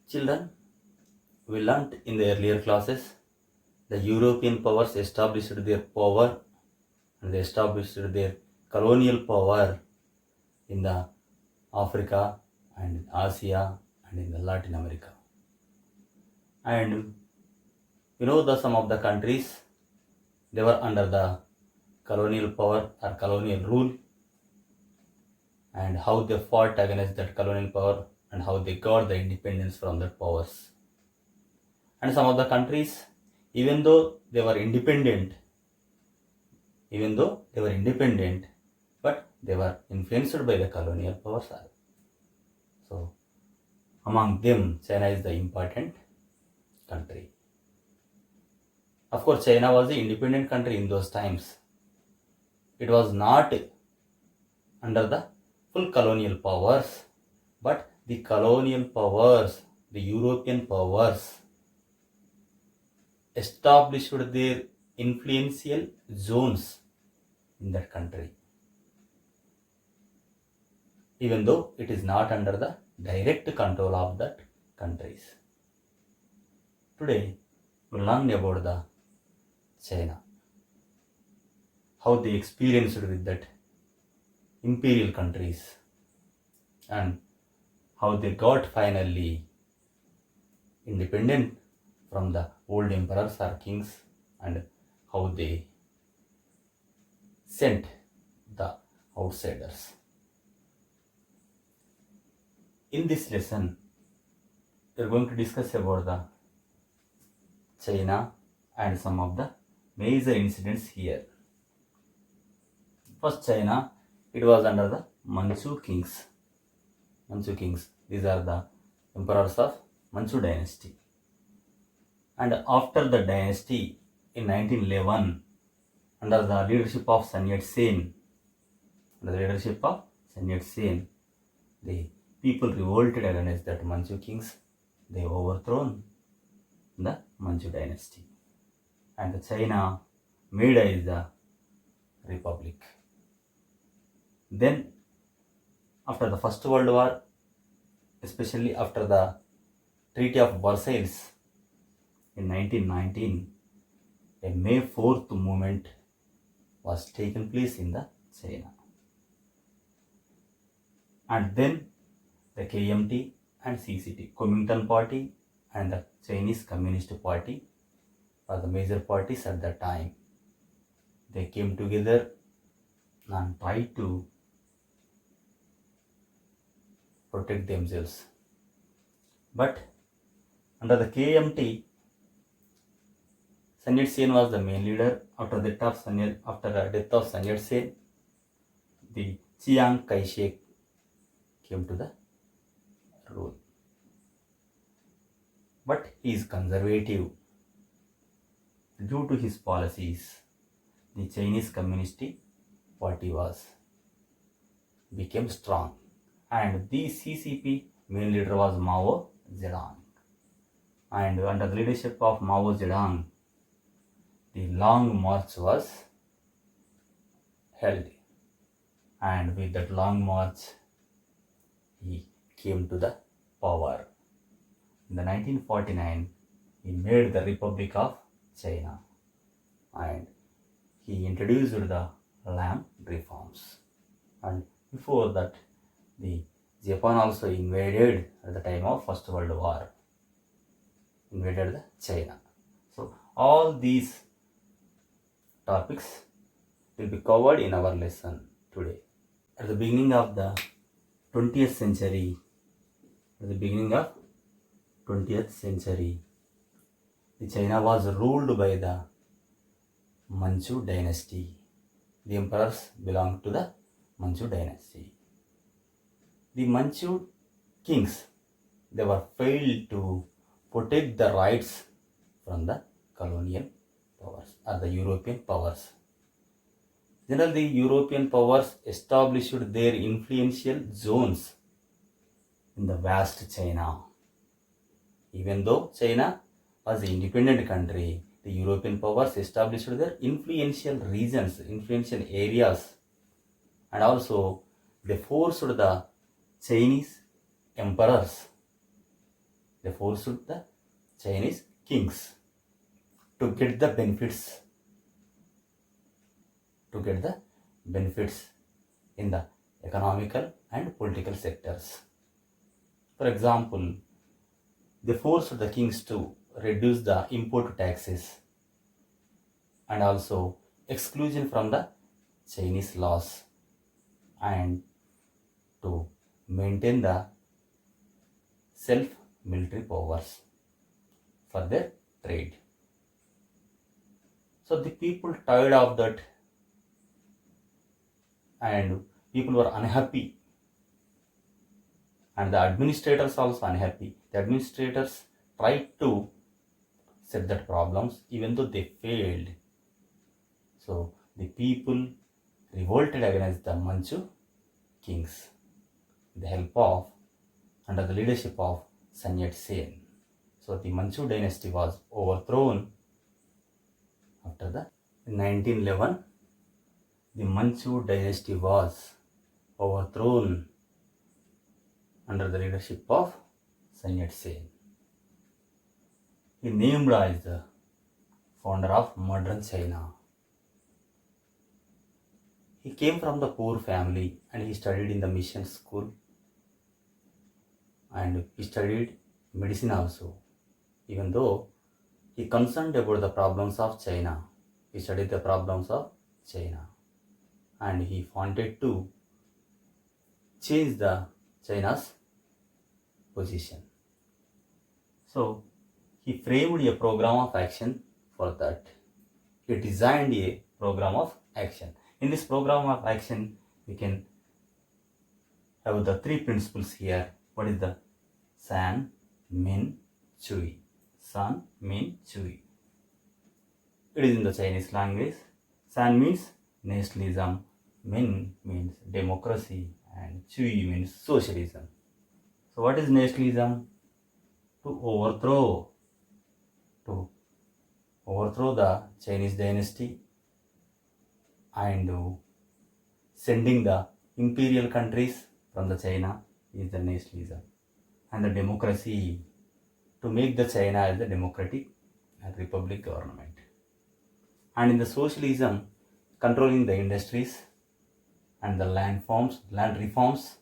Children, we learnt in the earlier classes the European powers established their power and they established their colonial power in the Africa and in Asia and in the Latin America. And the some of the countries they were under the colonial power or colonial rule, and how they fought against that colonial power and how they got the independence from that powers. And some of the countries, even though they were independent, but they were influenced by the colonial powers. So among them, China is the important country. Of course, China was the independent country in those times. It was not under the full colonial powers, but the colonial powers, the European powers, established their influential zones in that country, even though it is not under the direct control of that countries. Today, we learn about the China, how they experienced with that imperial countries and how they got finally independent from the old emperors or kings, and how they sent the outsiders. In this lesson, we are going to discuss about the China and some of the major incidents here. First, China, it was under the Manchu kings. These are the emperors of Manchu dynasty. And after the dynasty in 1911, under the leadership of Sun Yat-sen, the people revolted against that Manchu kings. They overthrown the Manchu dynasty, and the China made as the republic. Then, after the First World War, especially after the Treaty of Versailles in 1919, a May 4th movement was taken place in the China. And then the KMT and CCT, Kuomintang Party and the Chinese Communist Party were the major parties at that time. They came together and tried to protect themselves. But under the KMT, Sun Yat-sen was the main leader. After the death of Sun Yat-sen, the Chiang Kai-shek came to the rule. But he is conservative. Due to his policies, the Chinese Communist Party became strong, and the CCP main leader was Mao Zedong. And under the leadership of Mao Zedong, the long march was held, and with that long march, he came to the power. In the 1949, he made the Republic of China, and he introduced the land reforms. And before that, the Japan also invaded at the time of First World War, invaded the China. So all these topics will be covered in our lesson today. At the beginning of the 20th century, the China was ruled by the Manchu dynasty. The emperors belonged to the Manchu dynasty. The Manchu kings, they were failed to protect the rights from the colonial powers or the European powers. Generally, the European powers established their influential zones in the vast China. Even though China was an independent country, the European powers established their influential regions, influential areas, and also they forced the Chinese emperors They forced the Chinese kings to get the benefits in the economical and political sectors. For example, they forced the kings to reduce the import taxes and also exclusion from the Chinese laws, and to maintain the self military powers for their trade. So the people tired of that, and people were unhappy, and the administrators also unhappy. The administrators tried to set that problems even though they failed. So the people revolted against the Manchu kings with the help of, under the leadership of Sun Yat-sen. So the Manchu dynasty was overthrown after the in 1911. The Manchu dynasty was overthrown under the leadership of Sun Yat-sen. He named as the founder of modern China. He came from the poor family and he studied in the mission school, and he studied medicine also. Even though he concerned about the problems of China, he studied the problems of China, and he wanted to change the China's position. So he framed a program of action for that. He designed a program of action. In this program of action, we can have the three principles here. What is the San, Min, Chui? San, Min, Chui. It is in the Chinese language. San means nationalism, Min means democracy, and Chui means socialism. So what is nationalism? To overthrow the Chinese dynasty and sending the imperial countries from the China is the nationalism, and the democracy, to make the China as a democratic and republic government, and in the socialism, controlling the industries and the land reforms,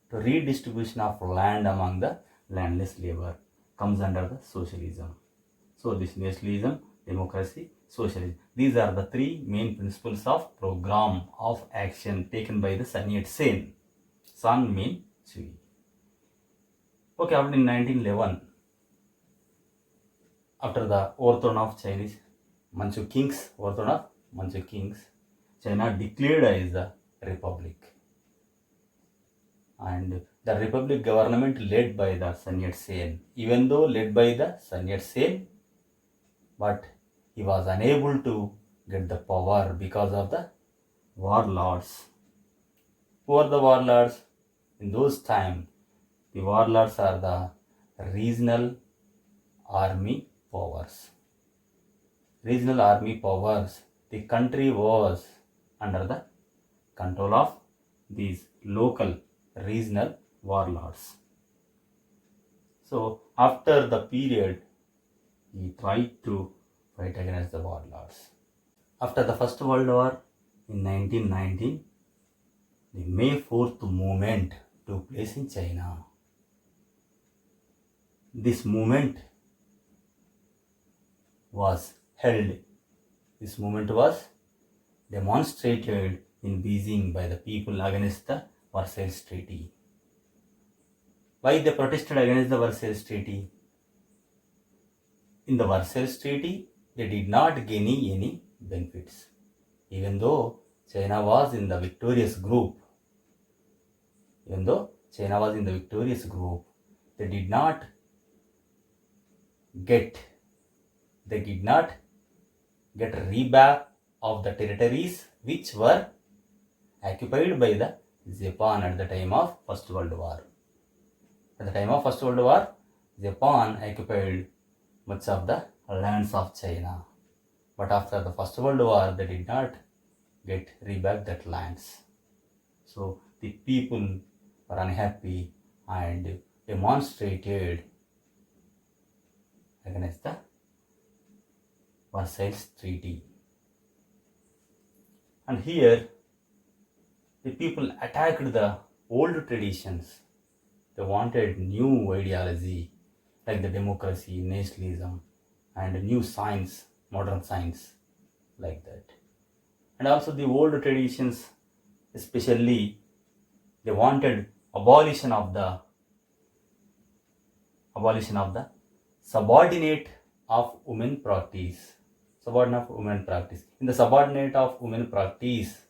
to redistribution of land among the landless labor comes under the socialism. So this nationalism, democracy, socialism, these are the three main principles of program of action taken by the Sun Yat-sen. San, Min, Chui. Okay, after in 1911, after the overthrow of Chinese Manchu kings, China declared as a republic, and the republic government led by the Sun Yat-sen. Even though led by the Sun Yat-sen, but he was unable to get the power because of the warlords. Who are the warlords? In those times, the warlords are the regional army powers. Regional army powers. The country was under the control of these local regional warlords. So after the period, he tried to fight against the warlords. After the First World War in 1919, the May 4th movement took place in China. This movement was demonstrated in Beijing by the people against the Versailles Treaty. Why they protested against the Versailles Treaty? In the Versailles Treaty, they did not gain any benefits. Even though China was in the victorious group, they did not get reback of the territories which were occupied by the Japan at the time of First World War. At the time of First World War, Japan occupied much of the lands of China. But after the First World War, they did not get reback that lands. So the people were unhappy and demonstrated against the Versailles Treaty. And here the people attacked the old traditions. They wanted new ideology like the democracy, nationalism, and new science, modern science, like that. And also the old traditions, especially they wanted abolition of the subordinate of women practice. Subordinate of women practice. In the subordinate of women practice,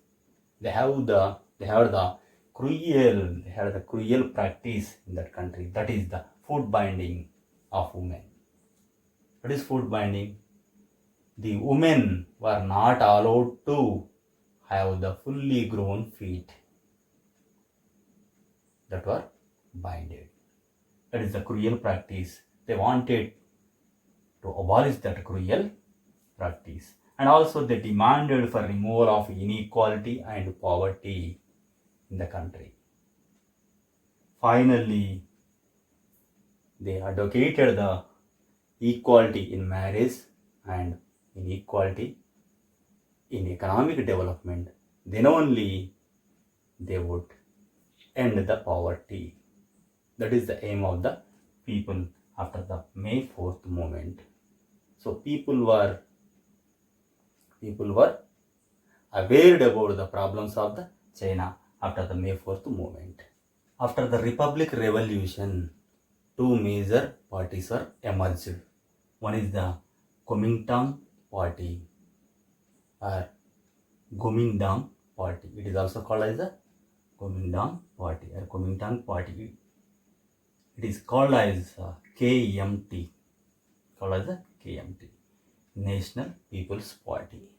they had the cruel practice in that country. That is the foot binding of women. What is foot binding? The women were not allowed to have the fully grown feet that were binded. That is the cruel practice. They wanted to abolish that cruel practice. And also they demanded for removal of inequality and poverty in the country. Finally, they advocated the equality in marriage and inequality in economic development. Then only they would end the poverty. That is the aim of the people after the May 4th movement. So people were aware about the problems of the China after the May 4th movement. After the Republic Revolution, two major parties were emerged. One is the Kuomintang Party or Kuomintang Party. It is also called as the Kuomintang Party or Kuomintang Party. It is called as KMT. Called as the KMT, National People's Party.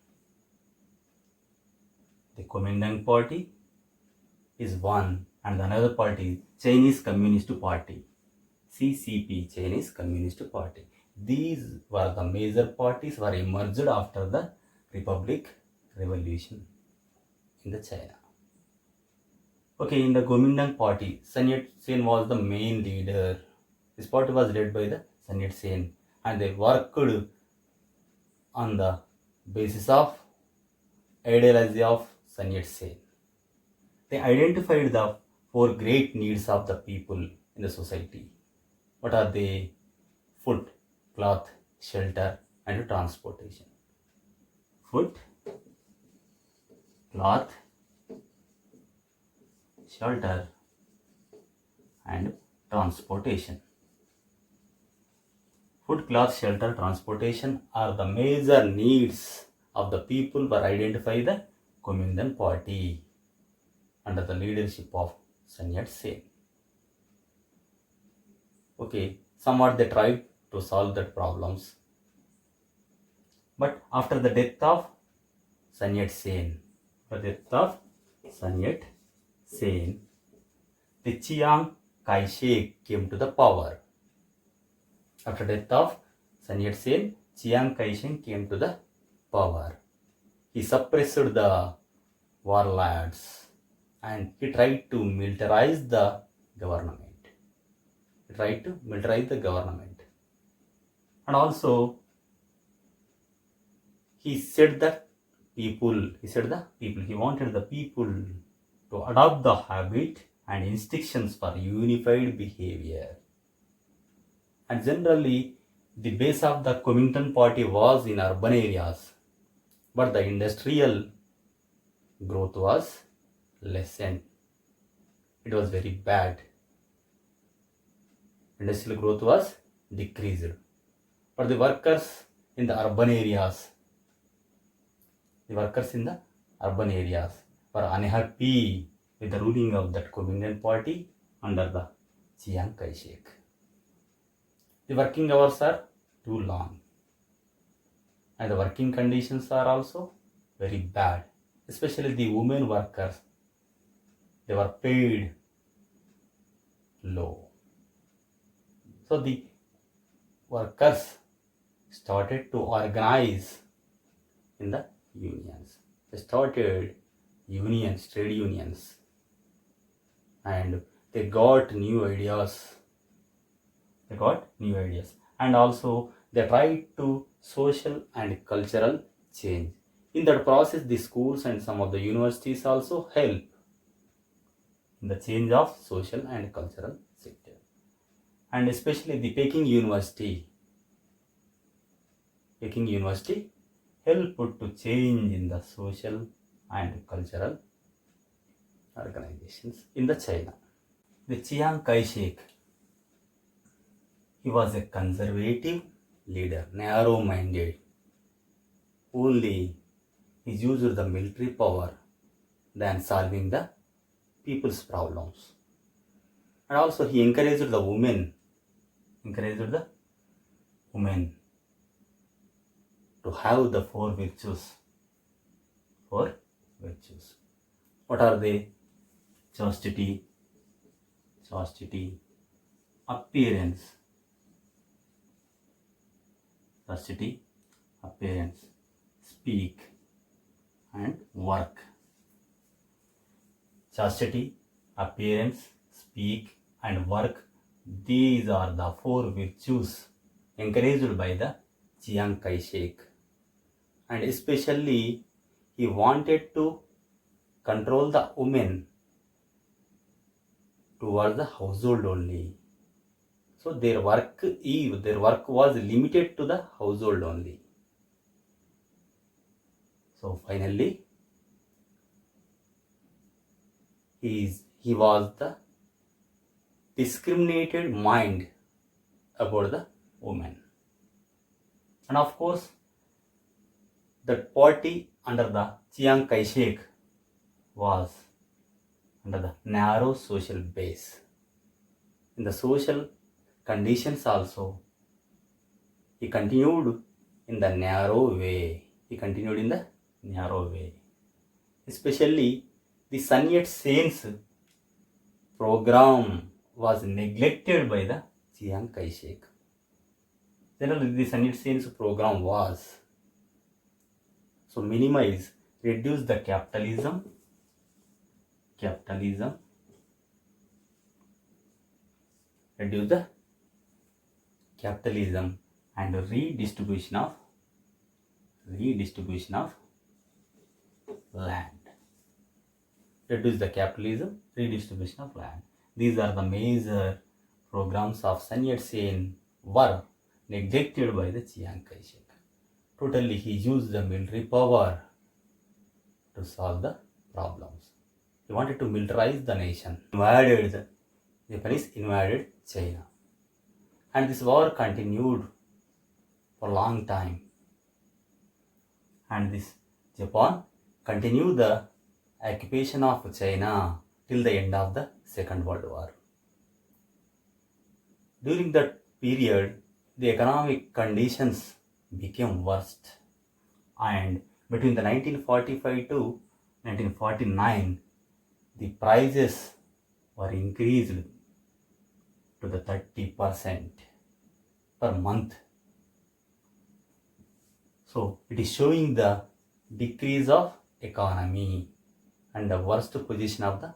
The Kuomintang Party is one, and another party, Chinese Communist Party, CCP, Chinese Communist Party. These were the major parties were emerged after the Republic Revolution in the China. Okay, in the Kuomintang Party, Sun Yat-sen was the main leader. This party was led by the Sun Yat-sen, and they worked on the basis of ideology of Sun Yat-sen. They identified the four great needs of the people in the society. What are they? Food, cloth, shelter, and transportation. Food, cloth, shelter, and transportation. Food, cloth, shelter, transportation are the major needs of the people were identified by the Kuomintang Party under the leadership of Sun Yat-sen. Okay, somewhat they tried to solve that problems. But after the death of Sun Yat-sen, the Chiang Kai-shek came to the power. After death of Sun Yat-sen, Chiang Kai-shek came to the power. He suppressed the warlords and he tried to militarize the government. And also he wanted the people to adopt the habit and instructions for unified behavior. And generally, the base of the Kuomintang Party was in urban areas, but the industrial growth was lessened. It was very bad. Industrial growth was decreased. But the workers in the urban areas were unhappy with the ruling of that Kuomintang Party under the Chiang Kai-shek. The working hours are too long and the working conditions are also very bad, especially the women workers. They were paid low. So the workers started to organize in the unions. They started trade unions, and they got new ideas. And also they tried to social and cultural change. In that process, the schools and some of the universities also help in the change of social and cultural sector. And especially the Peking University helped to change in the social and cultural organizations in the China. The Chiang Kai-shek, he was a conservative leader, narrow-minded. Only he used the military power than solving the people's problems. And also he encouraged the women to have the four virtues. What are they? Chastity, appearance, speak, and work. Chastity, appearance, speak, and work. These are the four virtues encouraged by the Chiang Kai-shek. And especially, he wanted to control the women towards the household only. So their work was limited to the household only. So finally, he was the discriminated mind about the woman. And of course, that party under the Chiang Kai-shek was under the narrow social base. In the social conditions also, he continued in the narrow way. Especially the Sun Yat-sen's program was neglected by the Chiang Kai-shek. Generally, the Sun Yat-sen's program was so reduce the capitalism, reduce the capitalism and redistribution of land. Reduce the capitalism, redistribution of land. These are the major programs of Sun Yat-sen were neglected by the Chiang Kai-shek. Totally, he used the military power to solve the problems. He wanted to militarize the nation. Japanese invaded China. And this war continued for a long time. And this Japan continued the occupation of China till the end of the Second World War. During that period, the economic conditions became worst, and between the 1945 to 1949, the prices were increased to the 30% per month. So it is showing the decrease of economy and the worst position of the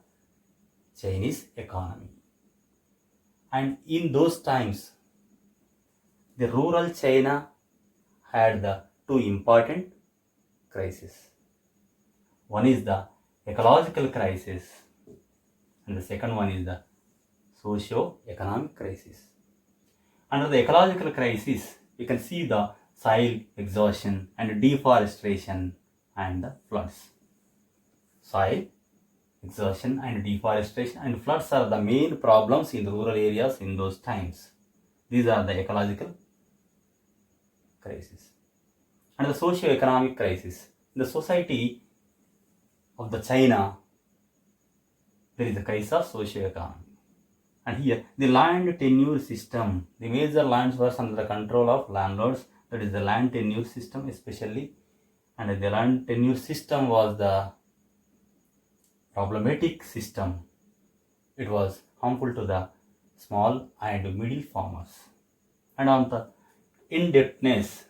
Chinese economy. And in those times, the rural China had the two important crises. One is the ecological crisis, and the second one is the socio-economic crisis. Under the ecological crisis, you can see the soil exhaustion and deforestation and the floods. Soil exhaustion and deforestation and floods are the main problems in the rural areas in those times. These are the ecological crisis. And the socio-economic crisis. In the society of the China, there is a crisis of socio-economy. And here, the land tenure system, the major lands were under the control of landlords. That is the land tenure system especially. And the land tenure system was the problematic system. It was harmful to the small and middle farmers. And on the indebtedness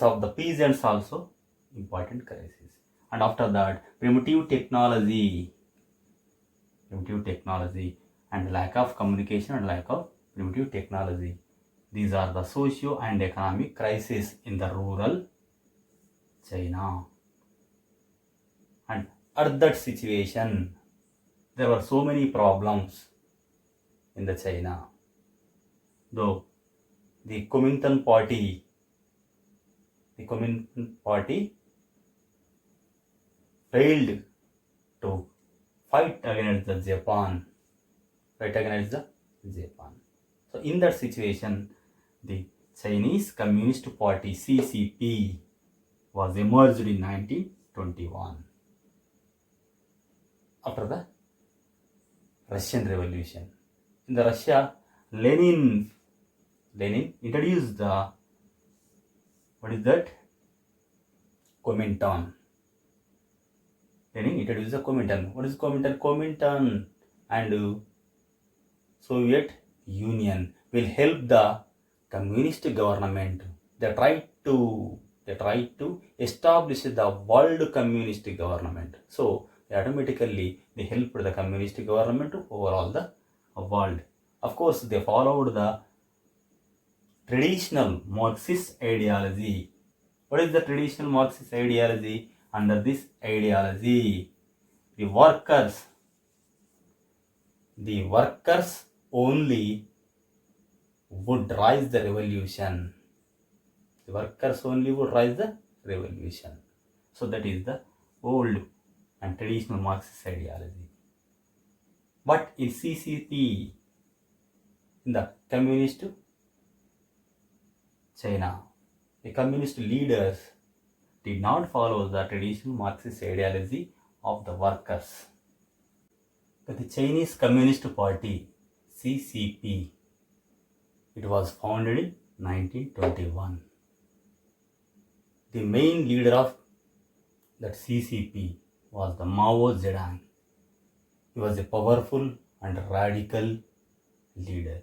of the peasants also important crisis. And after that, primitive technology and lack of communication and lack of primitive technology. These are the socio and economic crises in the rural China. And at that situation, there were so many problems in the China. Though the Kuomintang party failed to fight against the Japan. So in that situation, the Chinese Communist Party CCP was emerged in 1921 after the Russian Revolution. In the Russia, Lenin introduced the Kuomintang. Lenin introduced the Kuomintang. What is Kuomintang? Kuomintang and Soviet Union will help the communist government. They tried to establish the world communist government. So automatically they helped the communist government to overall the world. Of course, they followed the traditional Marxist ideology. What is the traditional Marxist ideology? Under this ideology, the workers only would rise the revolution. The workers only would rise the revolution. So that is the old and traditional Marxist ideology. But in CCP, in the communist China, the communist leaders did not follow the traditional Marxist ideology of the workers. But the Chinese Communist Party, CCP, it was founded in 1921. The main leader of that CCP was the Mao Zedong. He was a powerful and radical leader.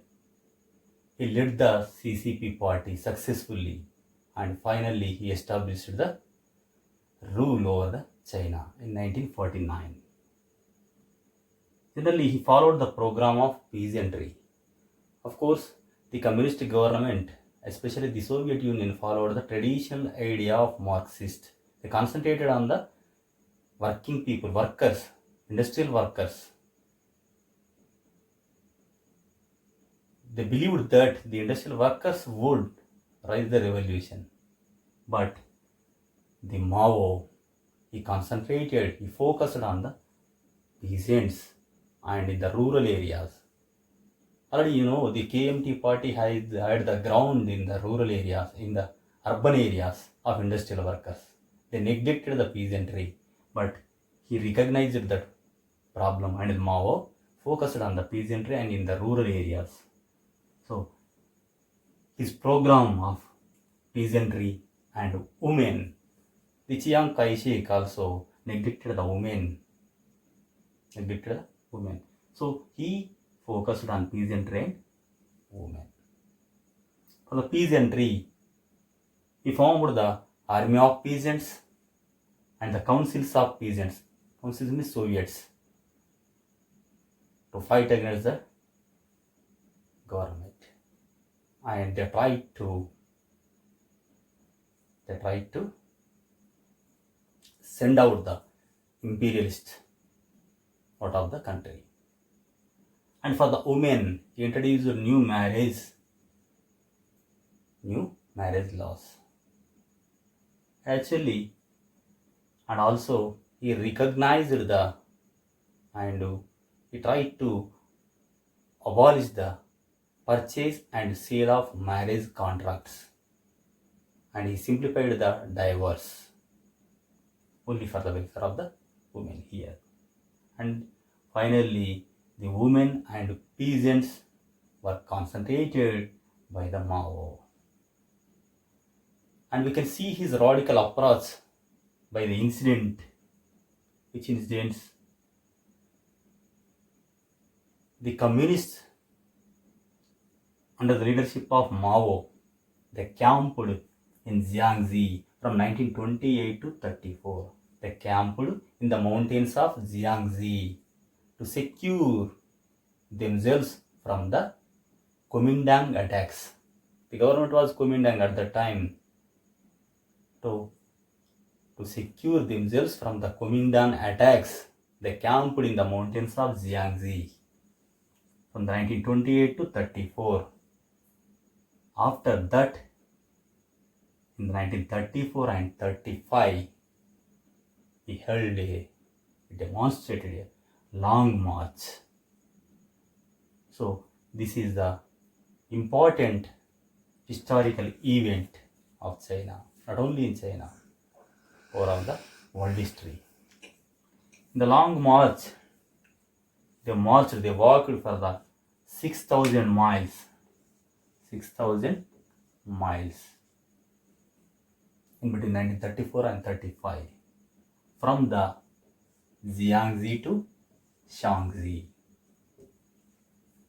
He led the CCP party successfully, and finally he established the rule over the China in 1949. Generally, he followed the program of peasantry. Of course, the communist government, especially the Soviet Union, followed the traditional idea of Marxist. They concentrated on the working people, workers, industrial workers. They believed that the industrial workers would rise the revolution. But the Mao, he focused on the peasants and in the rural areas. Already you know the KMT party had the ground in the rural areas, in the urban areas of industrial workers. They neglected the peasantry, but he recognized that problem, and Mao focused on the peasantry and in the rural areas. So his program of peasantry and women, the Chiang Kai-shek also neglected the women. So he focused on peasantry and women. For the peasantry, he formed the army of peasants and the councils of peasants. Councils means Soviets, to fight against the government. And they tried to send out the imperialists out of the country. And for the women, he introduced new marriage laws. Actually, and also he recognized and he tried to abolish the purchase and sale of marriage contracts, and he simplified the divorce only for the welfare of the women here. And finally, the women and peasants were concentrated by the Mao. And we can see his radical approach by the incident. Which incidents? The communists, under the leadership of Mao, they camped in Jiangxi from 1928 to 34. They camped in the mountains of Jiangxi to secure themselves from the Kuomintang attacks. The government was Kuomintang at that time to secure themselves from the Kuomintang attacks. They camped in the mountains of Jiangxi from the 1928 to 34. After that, in the 1934 and 35, he demonstrated a long march. So this is the important historical event of China, not only in China, overall the world history. In the long march, they walked for the 6,000 miles. 6,000 miles in between 1934 and 35 from the Jiangxi to Shaanxi.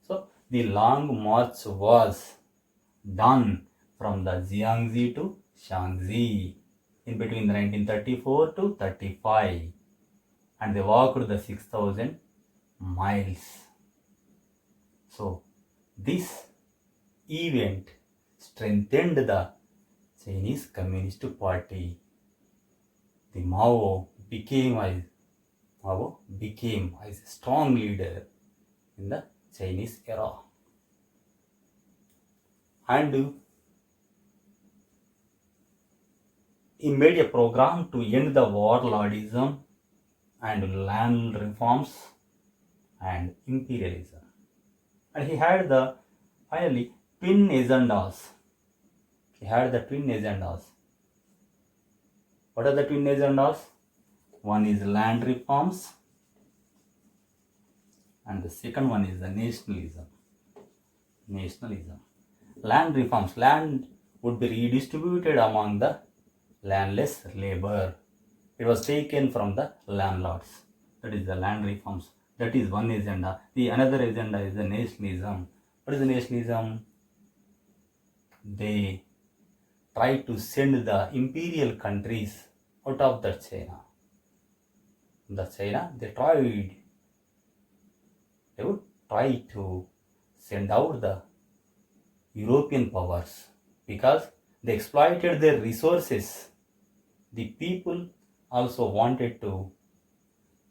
So the long march was done from the Jiangxi to Shaanxi in between the 1934 to 35, and they walked the 6,000 miles. So this event strengthened the Chinese Communist Party. The Mao became a strong leader in the Chinese era. And he made a program to end the warlordism and land reforms and imperialism. And he had the finally twin agendas. What are the twin agendas? One is land reforms and the second one is the nationalism. Land reforms. Land would be redistributed among the landless labor. It was taken from the landlords. That is the land reforms. That is one agenda. The another agenda is the nationalism. What is the nationalism? They try to send the imperial countries out of the China. They would try to send out the European powers because they exploited their resources. The people also wanted to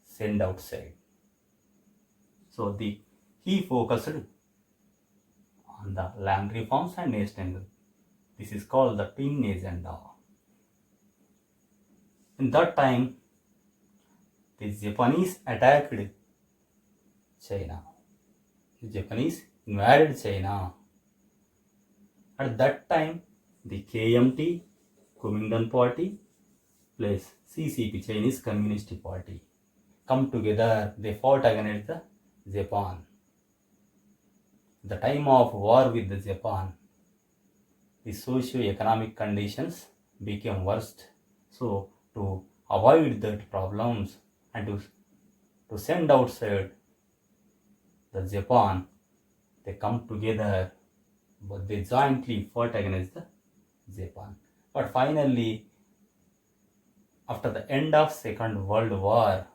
send outside. So he focused on the land reforms and nationalism. This is called the twin agenda. In that time, the Japanese attacked China. The Japanese invaded China. At that time, the KMT, Kuomintang Party, plus CCP, Chinese Communist Party, come together. They fought against the Japan. The time of war with the Japan, the socio-economic conditions became worst. So to avoid that problems and to send outside the Japan, they come together, but they jointly fought against the Japan. But finally, after the end of Second World War,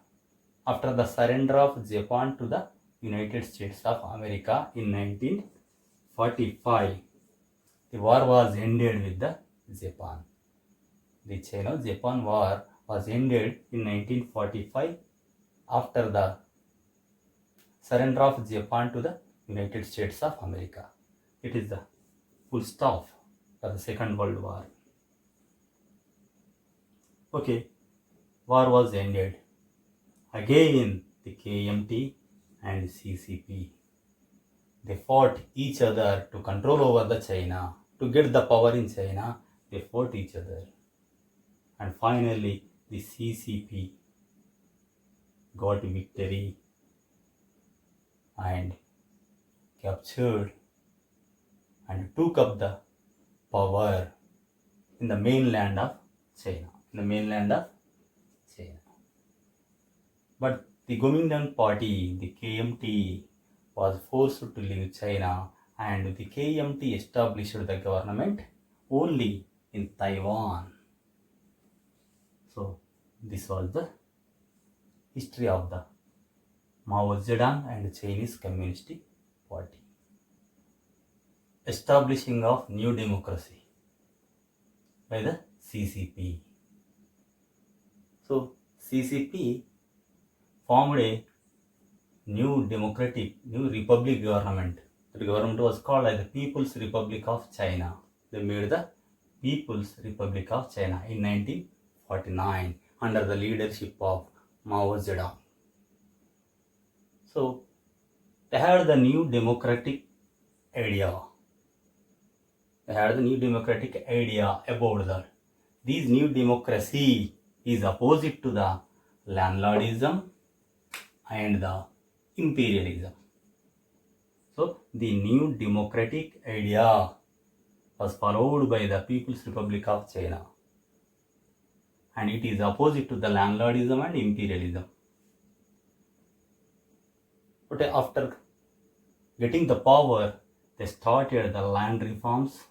after the surrender of Japan to the United States of America in 1945, the war was ended with the Japan. The China-Japan war was ended in 1945 after the surrender of Japan to the United States of America. It is the full stop for the Second World War. Okay, war was ended. Again, the KMT and CCP, they fought each other to control over the China, to get the power in China. They fought each other, and finally the CCP got victory and captured and took up the power in the mainland of China. But the Kuomintang Party, the KMT, was forced to leave China, and the KMT established the government only in Taiwan. So this was the history of the Mao Zedong and Chinese Communist Party. establishing of new democracy by the CCP. So CCP formed a new republic government. The government was called as the People's Republic of China. They made the People's Republic of China in 1949 under the leadership of Mao Zedong. So they had the new democratic idea. They had the new democratic idea about that. This new democracy is opposite to the landlordism and the imperialism. So the new democratic idea was followed by the People's Republic of China, and it is opposite to the landlordism and imperialism. But after getting the power, they started the land reforms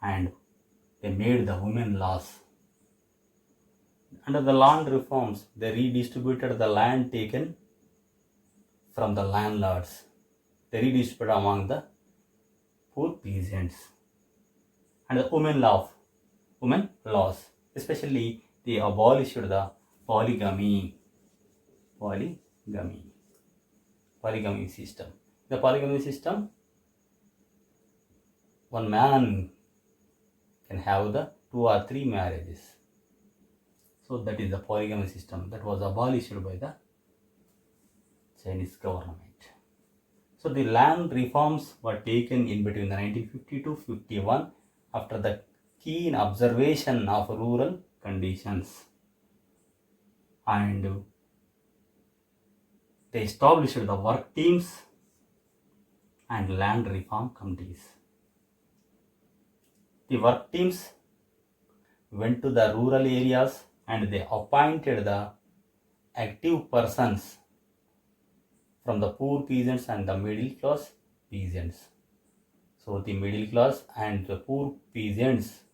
and they made the women laws. Under the land reforms, they redistributed the land taken from the landlords. They redistributed among the poor peasants. And the women laws, especially they abolished the polygamy system. The polygamy system, one man can have the 2 or 3 marriages. So that is the polygamy system that was abolished by the Chinese government. So the land reforms were taken in between the 1950 to 51 after the keen observation of rural conditions, and they established the work teams and land reform committees. The work teams went to the rural areas and they appointed the active persons from the poor peasants and the middle class peasants. So the middle class and the poor peasants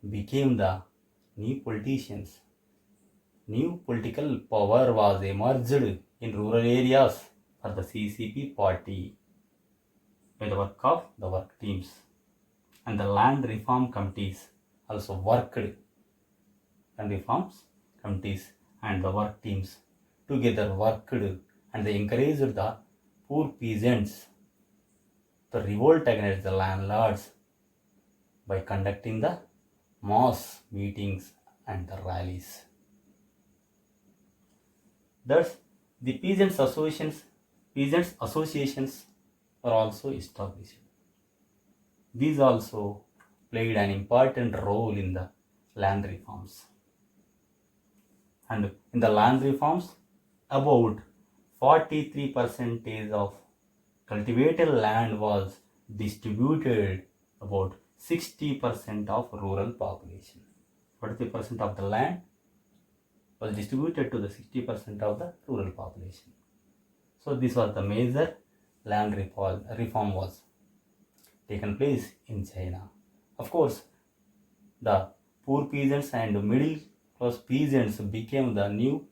became the new politicians. New political power was emerged in rural areas for the CCP party by the work of the work teams. And the land reform committees also worked. And reforms committees and the work teams together worked, and they encouraged the poor peasants to revolt against the landlords by conducting the mass meetings and the rallies. Thus, the peasants associations were also established. These also played an important role in the land reforms. And in the land reforms, about 43% of cultivated land was distributed about 60% of rural population. 43% of the land was distributed to the 60% of the rural population. So this was the major land reform was taken place in China. Of course, the poor peasants and middle class peasants became the new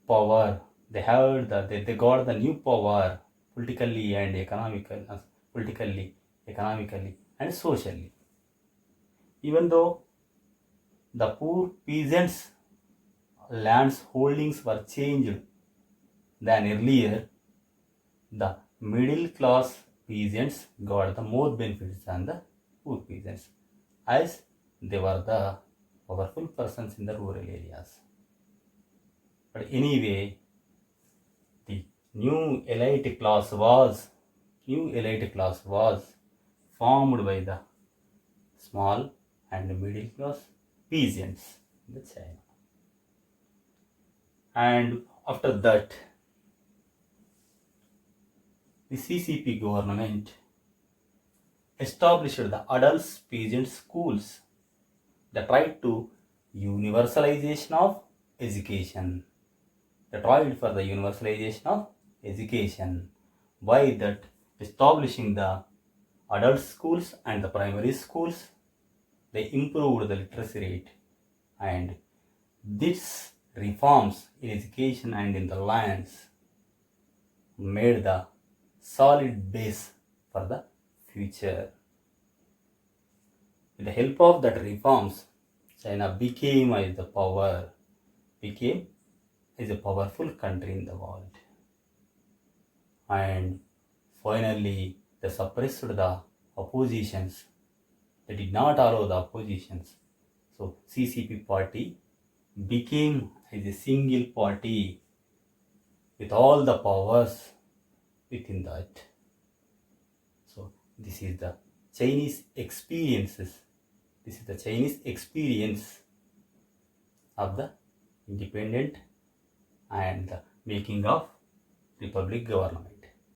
power. They got the new power politically and economically and socially. Even though the poor peasants' lands holdings were changed than earlier, the middle class peasants got the more benefits than the poor peasants, as they were the powerful persons in the rural areas. But anyway, the new elite class was formed by the small and middle class peasants in the China. And after that, the CCP government established the adult peasant schools. They tried to universalization of education. They tried for the universalization of education. By that, establishing the adult schools and the primary schools, they improved the literacy rate, and these reforms in education and in the lands made the solid base for the future. With the help of that reforms, China became as a powerful country in the world. And finally, they suppressed the oppositions. They did not allow the oppositions. So CCP party became as a single party with all the powers within that. So this is the Chinese experiences. This is the Chinese experience of the independent and the making of republic government.